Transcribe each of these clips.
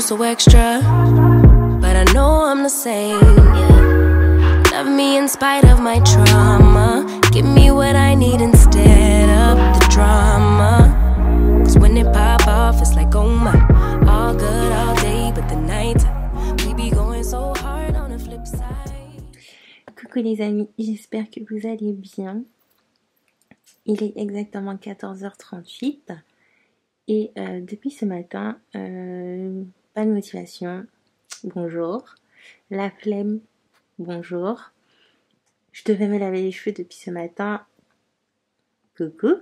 so extra, but I know I'm the same, yeah. Love me in spite of my trauma. Give me what I need instead of the drama. Cause when it pop off, it's like, oh my. All good all day, but the night we be going so hard on the flip side. Coucou les amis, j'espère que vous allez bien. Il est exactement 14h38 et depuis ce matin, pas de motivation, bonjour. La flemme, bonjour. Je devais me laver les cheveux depuis ce matin, coucou.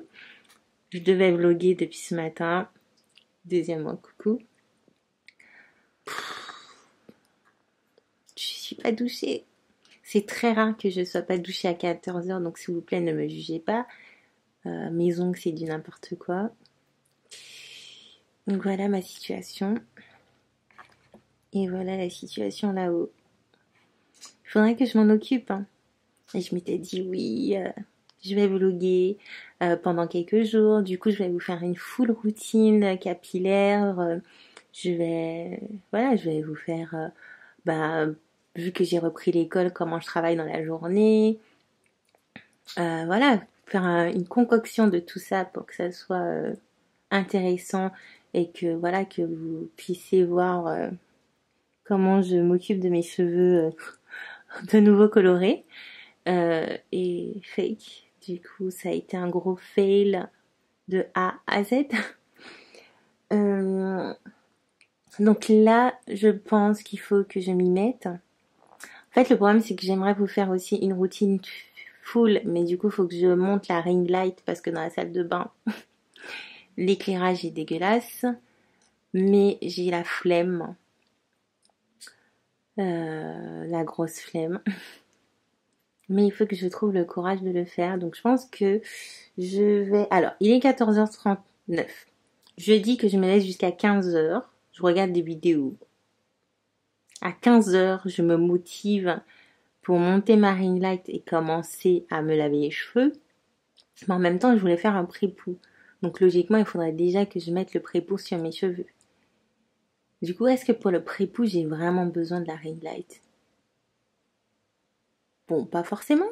Je devais vlogger depuis ce matin, deuxièmement coucou. Je suis pas douchée. C'est très rare que je sois pas douchée à 14h, donc s'il vous plaît ne me jugez pas. Mes ongles c'est du n'importe quoi. Donc voilà ma situation. Et voilà la situation là-haut. Il faudrait que je m'en occupe. Hein. Et je m'étais dit oui, je vais vlogger pendant quelques jours. Du coup je vais vous faire une full routine capillaire. Je vais vous faire... vu que j'ai repris l'école, comment je travaille dans la journée. Faire une concoction de tout ça pour que ça soit intéressant et que que vous puissiez voir comment je m'occupe de mes cheveux de nouveau colorés et fake. Du coup, ça a été un gros fail de A à Z. Donc là, je pense qu'il faut que je m'y mette. En fait, le problème, c'est que j'aimerais vous faire aussi une routine full, mais du coup, il faut que je monte la ring light parce que dans la salle de bain, l'éclairage est dégueulasse. Mais j'ai la flemme. La grosse flemme. Mais il faut que je trouve le courage de le faire. Donc, je pense que je vais... Alors, il est 14h39. Je dis que je me laisse jusqu'à 15h. Je regarde des vidéos. À 15h, je me motive pour monter ma ring light et commencer à me laver les cheveux. Mais en même temps, je voulais faire un pré-pou. Donc logiquement, il faudrait déjà que je mette le pré-pou sur mes cheveux. Du coup, est-ce que pour le pré-pou, j'ai vraiment besoin de la ring light? Bon, pas forcément.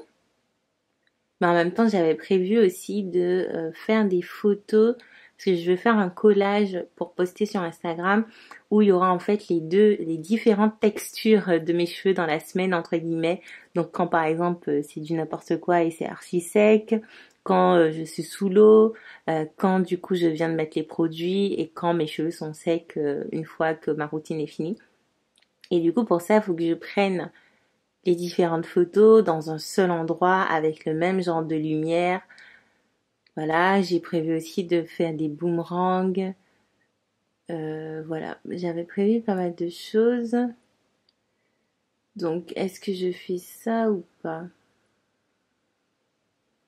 Mais en même temps, j'avais prévu aussi de faire des photos... Parce que je vais faire un collage pour poster sur Instagram où il y aura en fait les différentes textures de mes cheveux dans la semaine entre guillemets. Donc quand par exemple c'est du n'importe quoi et c'est archi sec, quand je suis sous l'eau, quand du coup je viens de mettre les produits et quand mes cheveux sont secs une fois que ma routine est finie. Et du coup pour ça il faut que je prenne les différentes photos dans un seul endroit avec le même genre de lumière. Voilà, j'ai prévu aussi de faire des boomerangs. J'avais prévu pas mal de choses. Donc, est-ce que je fais ça ou pas?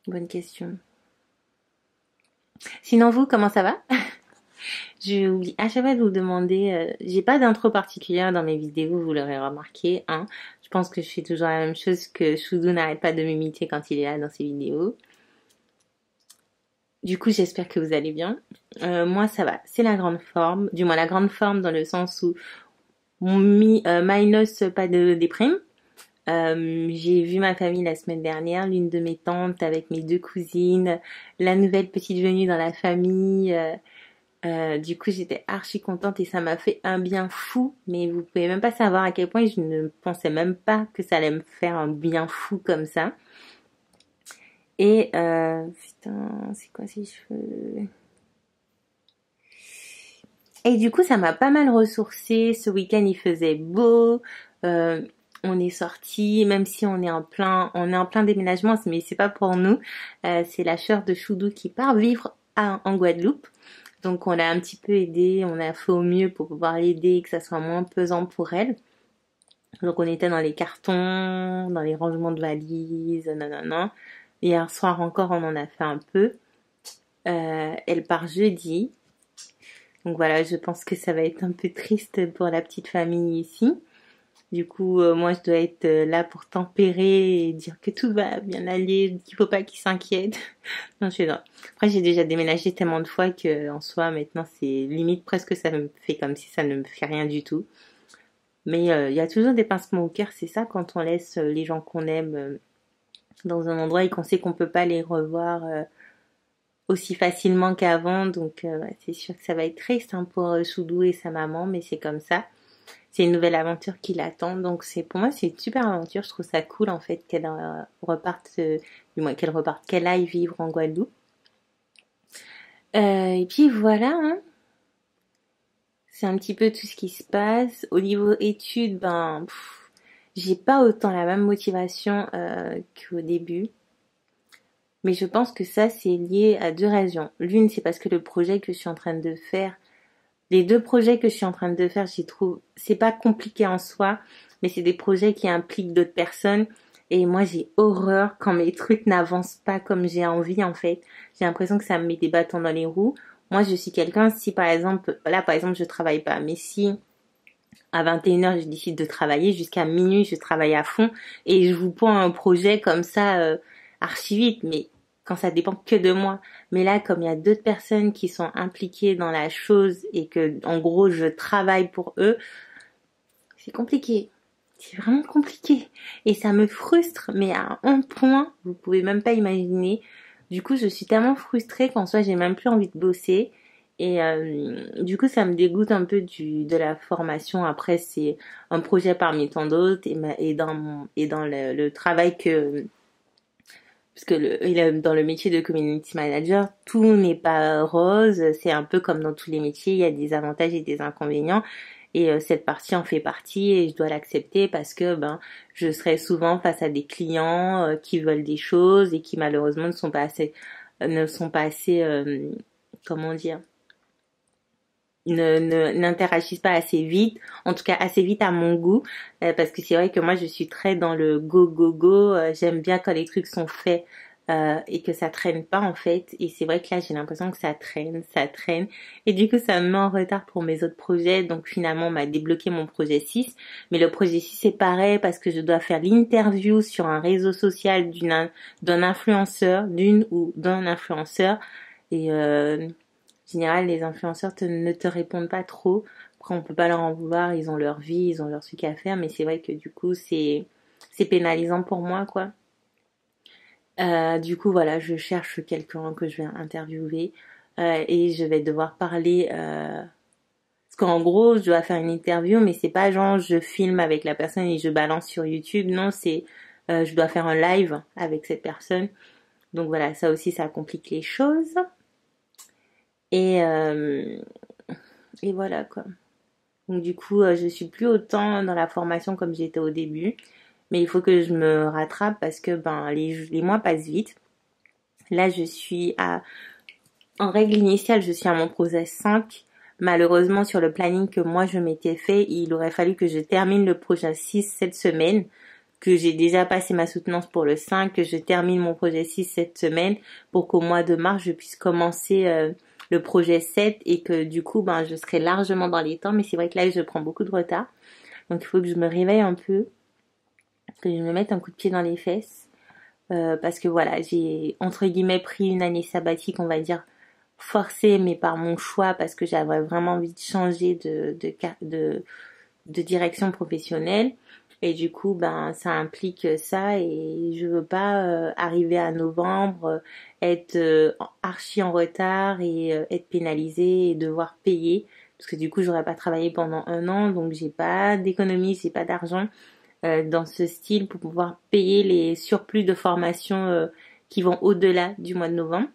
Bonne question. Sinon, vous, comment ça va? Je oublie à chaque fois de vous demander. J'ai pas d'intro particulière dans mes vidéos, vous l'aurez remarqué. Hein. Je pense que je fais toujours la même chose que Choudou n'arrête pas de m'imiter quand il est là dans ses vidéos. Du coup, j'espère que vous allez bien. Moi, ça va. C'est la grande forme. Du moins, la grande forme dans le sens où minus pas de déprime. J'ai vu ma famille la semaine dernière, l'une de mes tantes avec mes deux cousines, la nouvelle petite venue dans la famille. Du coup, j'étais archi contente et ça m'a fait un bien fou. Mais vous pouvez même pas savoir à quel point je ne pensais même pas que ça allait me faire un bien fou comme ça. Et putain, c'est quoi ces cheveux? Et du coup, ça m'a pas mal ressourcée. Ce week-end, il faisait beau. On est sortis, même si on est en plein déménagement, mais c'est pas pour nous. C'est la sœur de Choudou qui part vivre en Guadeloupe. Donc, on l'a un petit peu aidé. On a fait au mieux pour pouvoir l'aider et que ça soit moins pesant pour elle. Donc, on était dans les cartons, dans les rangements de valises, nanana. Hier soir encore, on en a fait un peu. Elle part jeudi. Donc voilà, je pense que ça va être un peu triste pour la petite famille ici. Du coup, moi, je dois être là pour tempérer et dire que tout va bien aller, qu'il faut pas qu'il s'inquiète. Non, je suis là. Après, j'ai déjà déménagé tellement de fois que, en soi, maintenant, c'est limite presque ça me fait comme si ça ne me fait rien du tout. Mais il y a toujours des pincements au cœur, c'est ça quand on laisse les gens qu'on aime dans un endroit et qu'on sait qu'on peut pas les revoir aussi facilement qu'avant. Donc, ouais, c'est sûr que ça va être triste hein, pour Soudou et sa maman, mais c'est comme ça. C'est une nouvelle aventure qui l'attend. Donc c'est pour moi c'est une super aventure. Je trouve ça cool en fait qu'elle reparte, du moins qu'elle reparte, qu'elle aille vivre en Guadeloupe. Et puis voilà, hein. C'est un petit peu tout ce qui se passe. Au niveau études, ben j'ai pas autant la même motivation qu'au début. Mais je pense que ça c'est lié à deux raisons. L'une c'est parce que le projet que je suis en train de faire, les deux projets que je suis en train de faire, j'y trouve, c'est pas compliqué en soi, mais c'est des projets qui impliquent d'autres personnes. Et moi, j'ai horreur quand mes trucs n'avancent pas comme j'ai envie, en fait. J'ai l'impression que ça me met des bâtons dans les roues. Moi, je suis quelqu'un, si par exemple, là, par exemple, je travaille pas, mais si à 21h, je décide de travailler, jusqu'à minuit, je travaille à fond, et je vous prends un projet comme ça, archi vite, mais quand ça dépend que de moi. Mais là, comme il y a d'autres personnes qui sont impliquées dans la chose et que, en gros, je travaille pour eux, c'est compliqué. C'est vraiment compliqué. Et ça me frustre, mais à un point, vous pouvez même pas imaginer. Du coup, je suis tellement frustrée qu'en soi, j'ai même plus envie de bosser. Et du coup, ça me dégoûte un peu de la formation. Après, c'est un projet parmi tant d'autres. Et dans le travail que parce que dans le métier de community manager, tout n'est pas rose. C'est un peu comme dans tous les métiers, il y a des avantages et des inconvénients. Et cette partie en fait partie et je dois l'accepter parce que je serai souvent face à des clients qui veulent des choses et qui malheureusement ne sont pas assez comment dire, n'interagissent pas assez vite, en tout cas assez vite à mon goût, parce que c'est vrai que moi je suis très dans le go go go, j'aime bien quand les trucs sont faits et que ça traîne pas en fait, et c'est vrai que là j'ai l'impression que ça traîne, et du coup ça me met en retard pour mes autres projets, donc finalement on m'a débloqué mon projet 6, mais le projet 6 c'est pareil parce que je dois faire l'interview sur un réseau social d'un influenceur, d'une ou d'un influenceur, et en général, les influenceurs ne te répondent pas trop. Après, on peut pas leur en vouloir. Ils ont leur vie, ils ont leur truc à faire. Mais c'est vrai que du coup, c'est pénalisant pour moi, quoi. Du coup, voilà, je cherche quelqu'un que je vais interviewer et je vais devoir parler. Parce qu'en gros, je dois faire une interview, mais c'est pas genre je filme avec la personne et je balance sur YouTube. Non, c'est je dois faire un live avec cette personne. Donc voilà, ça aussi, ça complique les choses. Et et voilà quoi. Donc du coup, je suis plus autant dans la formation comme j'étais au début, mais il faut que je me rattrape parce que les mois passent vite. Là, en règle initiale, je suis à mon projet 5. Malheureusement, sur le planning que moi je m'étais fait, il aurait fallu que je termine le projet 6 cette semaine, que j'ai déjà passé ma soutenance pour le 5, que je termine mon projet 6 cette semaine pour qu'au mois de mars, je puisse commencer le projet 7 et que du coup, je serai largement dans les temps. Mais c'est vrai que là, je prends beaucoup de retard. Donc, il faut que je me réveille un peu, que je me mette un coup de pied dans les fesses. Parce que voilà, j'ai, entre guillemets, pris une année sabbatique, on va dire, forcée, mais par mon choix, parce que j'avais vraiment envie de changer de direction professionnelle. Et du coup, ça implique ça et je veux pas arriver à novembre, être archi en retard et être pénalisée et devoir payer parce que du coup, j'aurais pas travaillé pendant 1 an, donc j'ai pas d'économie, j'ai pas d'argent dans ce style pour pouvoir payer les surplus de formation qui vont au-delà du mois de novembre.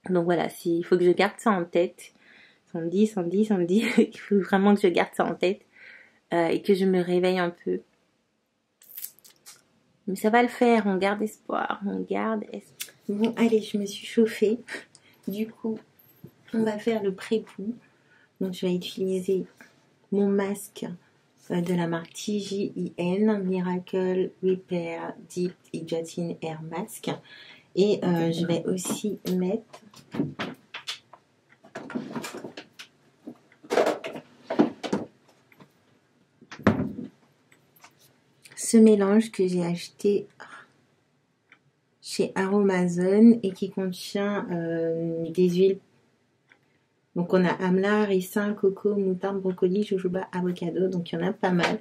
Donc voilà, il faut que je garde ça en tête. Ça me dit, il faut vraiment que je garde ça en tête et que je me réveille un peu. Mais ça va le faire, on garde espoir, Bon, allez, je me suis chauffée. Du coup, on va faire le pré-poux. Donc, je vais utiliser mon masque de la marque TJIN, Miracle Repair Deep Hydrating Air Mask. Et je vais aussi mettre ce mélange que j'ai acheté chez Aromazone et qui contient des huiles. Donc on a amla, ricin, coco, moutarde, brocoli, jojoba, avocado. Donc il y en a pas mal.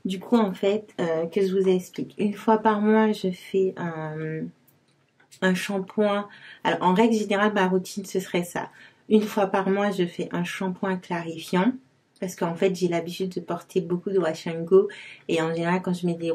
Du coup en fait, que je vous explique. Une fois par mois, je fais un shampoing. Alors en règle générale, ma routine ce serait ça. Une fois par mois, je fais un shampoing clarifiant. Parce qu'en fait, j'ai l'habitude de porter beaucoup de wash and go. Et en général, quand je fais des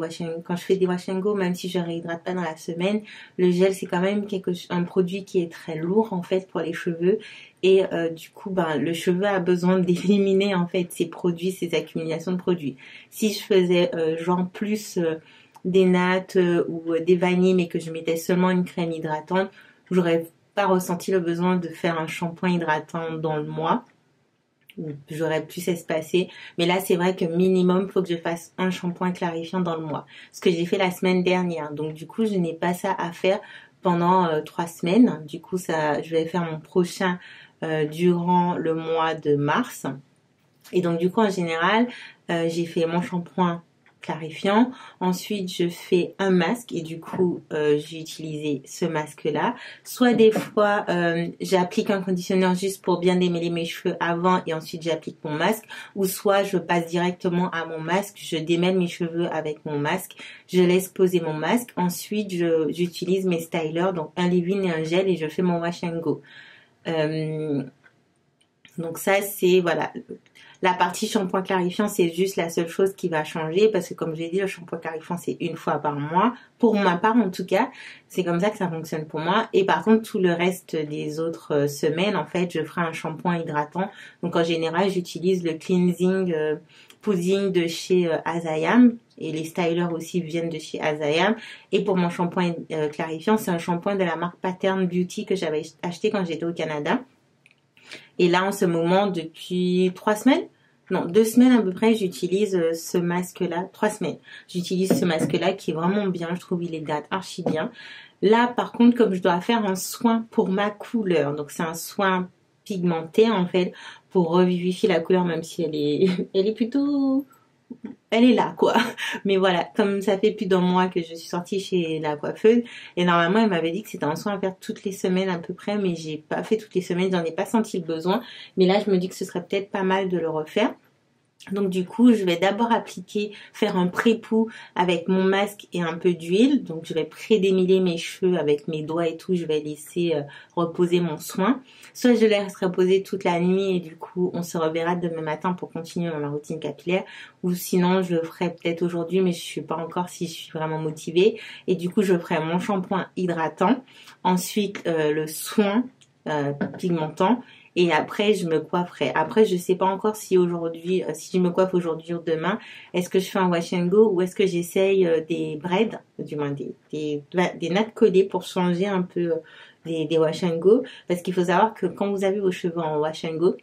wash and go, même si je ne réhydrate pas dans la semaine, le gel, c'est quand même un produit qui est très lourd, en fait, pour les cheveux. Et du coup, le cheveu a besoin d'éliminer, en fait, ces produits, ces accumulations de produits. Si je faisais, genre, plus des nattes ou des vanilles, mais que je mettais seulement une crème hydratante, j'aurais pas ressenti le besoin de faire un shampoing hydratant dans le mois. J'aurais pu s'espacer, mais là c'est vrai que minimum faut que je fasse un shampoing clarifiant dans le mois, ce que j'ai fait la semaine dernière. Donc du coup je n'ai pas ça à faire pendant 3 semaines. Du coup je vais faire mon prochain durant le mois de mars. Et donc du coup en général j'ai fait mon shampoing clarifiant, ensuite je fais un masque et du coup j'ai utilisé ce masque là. Soit des fois j'applique un conditionneur juste pour bien démêler mes cheveux avant et ensuite j'applique mon masque, ou soit je passe directement à mon masque, je démêle mes cheveux avec mon masque, je laisse poser mon masque, ensuite j'utilise mes stylers, donc un leave-in et un gel, et je fais mon wash and go. Donc ça c'est voilà. La partie shampoing clarifiant, c'est juste la seule chose qui va changer parce que comme je l'ai dit, le shampoing clarifiant, c'est une fois par mois. Pour ma part, en tout cas, c'est comme ça que ça fonctionne pour moi. Et par contre, tout le reste des autres semaines, en fait, je ferai un shampoing hydratant. Donc en général, j'utilise le cleansing pudding de chez Azayam. Et les stylers aussi viennent de chez Azayam. Et pour mon shampoing clarifiant, c'est un shampoing de la marque Pattern Beauty que j'avais acheté quand j'étais au Canada. Et là, en ce moment, depuis 2 semaines à peu près, j'utilise ce masque-là. 3 semaines. J'utilise ce masque-là qui est vraiment bien. Je trouve il hydrate archi bien. Là, par contre, comme je dois faire un soin pour ma couleur, donc c'est un soin pigmenté, en fait, pour revivifier la couleur, même si elle est plutôt... Elle est là, quoi. Mais voilà, comme ça fait plus d'1 mois que je suis sortie chez la coiffeuse, et normalement, elle m'avait dit que c'était un soin à faire toutes les semaines à peu près, mais j'ai pas fait toutes les semaines, j'en ai pas senti le besoin. Mais là, je me dis que ce serait peut-être pas mal de le refaire. Donc du coup, je vais d'abord faire un pré-pou avec mon masque et un peu d'huile. Donc je vais pré-démêler mes cheveux avec mes doigts et tout. Je vais laisser reposer mon soin. Soit je laisse reposer toute la nuit et du coup, on se reverra demain matin pour continuer dans la routine capillaire. Ou sinon, je le ferai peut-être aujourd'hui, mais je ne sais pas encore si je suis vraiment motivée. Et du coup, je ferai mon shampoing hydratant. Ensuite, le soin pigmentant. Et après, je me coifferai. Après, je sais pas encore si aujourd'hui, si je me coiffe aujourd'hui ou demain, est-ce que je fais un wash and go ou est-ce que j'essaye des braids, du moins des nattes collées pour changer un peu des wash and go. Parce qu'il faut savoir que quand vous avez vos cheveux en wash and go,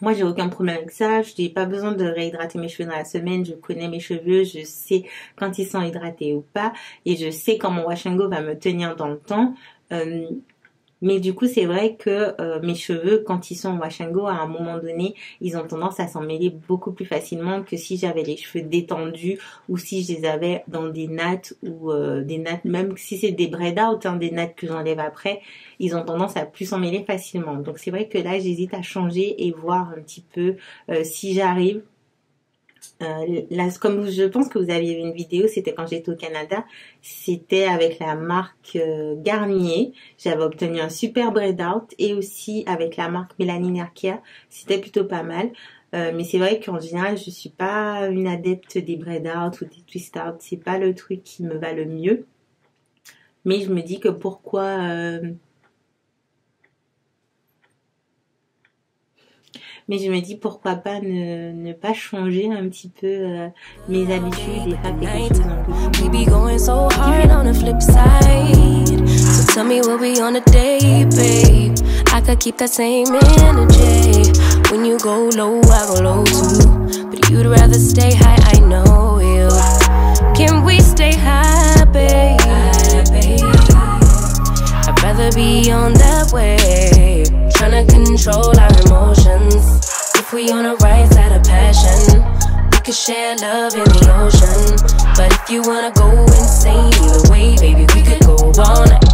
moi, j'ai aucun problème avec ça. Je n'ai pas besoin de réhydrater mes cheveux dans la semaine. Je connais mes cheveux. Je sais quand ils sont hydratés ou pas. Et je sais quand mon wash and go va me tenir dans le temps. Mais du coup, c'est vrai que mes cheveux, quand ils sont en wash and go, à un moment donné, ils ont tendance à s'en mêler beaucoup plus facilement que si j'avais les cheveux détendus ou si je les avais dans des nattes ou des nattes, même si c'est des braid out, des nattes que j'enlève après, ils ont tendance à plus s'en mêler facilement. Donc c'est vrai que là, j'hésite à changer et voir un petit peu si j'arrive. Là, comme je pense que vous aviez vu une vidéo, c'était quand j'étais au Canada, c'était avec la marque Garnier, j'avais obtenu un super braid out, et aussi avec la marque Melanin Hair Care, c'était plutôt pas mal. Mais c'est vrai qu'en général, je suis pas une adepte des braid out ou des twist out, c'est pas le truc qui me va le mieux. Mais je me dis que pourquoi pas ne pas changer un petit peu mes habitudes et faire quelque chose un peu plus. We be going so hard on the flip side. So tell me what we on a day, babe. I could keep that same energy. When you go low, I go low too. But you'd rather stay high, I know you. Can we stay high, babe? I'd rather be on that wave, tryna control our emotions. If we on the right side of passion, we could share love in the ocean. But if you wanna go insane, either way, baby, we could go all night.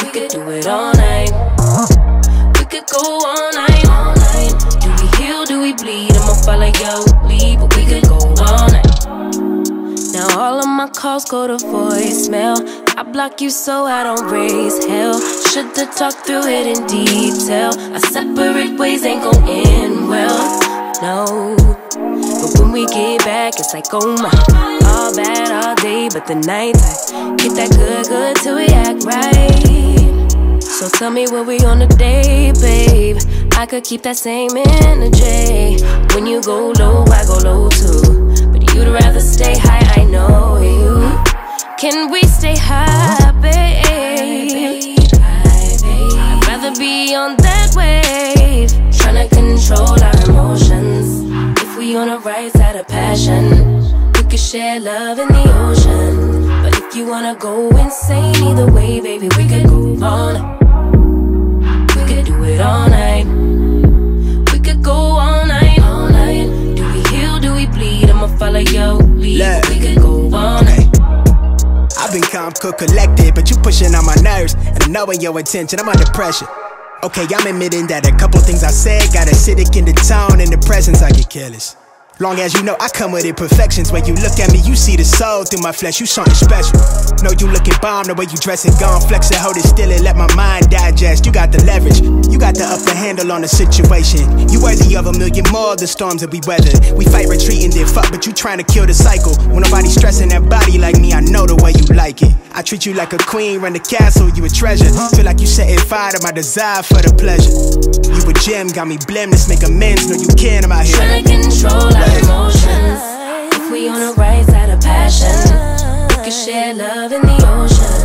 We could do it all night. We could go all night, all night. Do we heal, do we bleed? I'ma follow your lead, but we could go all night. Now all of my calls go to voicemail. I block you so I don't raise hell. Should've talked through it in detail. Our separate ways ain't gon' end well, no. But when we get back, it's like, oh my. All bad all day, but the night time get that good, good till we act right. So tell me when we on a day, babe. I could keep that same energy. When you go low, I go low too. But you'd rather stay high, I know you. Can we stay high, babe? I'd rather be on that wave, tryna control our emotions. If we on the right side of passion, we could share love in the ocean. But if you wanna go insane, either way, baby, we could go all night. We could do it all night. We could go all night, all night. Do we heal, do we bleed? I'ma follow your lead. We could go all night. I've been calm, cool, collected, but you pushing on my nerves. And I'm knowing your intention, I'm under pressure. Okay, I'm admitting that a couple things I said got acidic in the tone. In the presence, I get careless. Long as you know I come with imperfections. When you look at me, you see the soul through my flesh. You something special. Know you looking bomb, the way you dressing, gone flex it, hold it still and let my mind digest. You got the leverage, you got the upper handle on the situation. You worthy of a million more of the storms that we weathered. We fight retreating, then fuck, but you trying to kill the cycle. When nobody stressing that body like me, I know the way you like it. I treat you like a queen, run the castle, you a treasure. Feel like you setting fire to my desire for the pleasure. You a gem, got me blim, let's make amends. Know you can, I'm out here trying to control our emotions. If we on the right side of passion, we could share love in the ocean.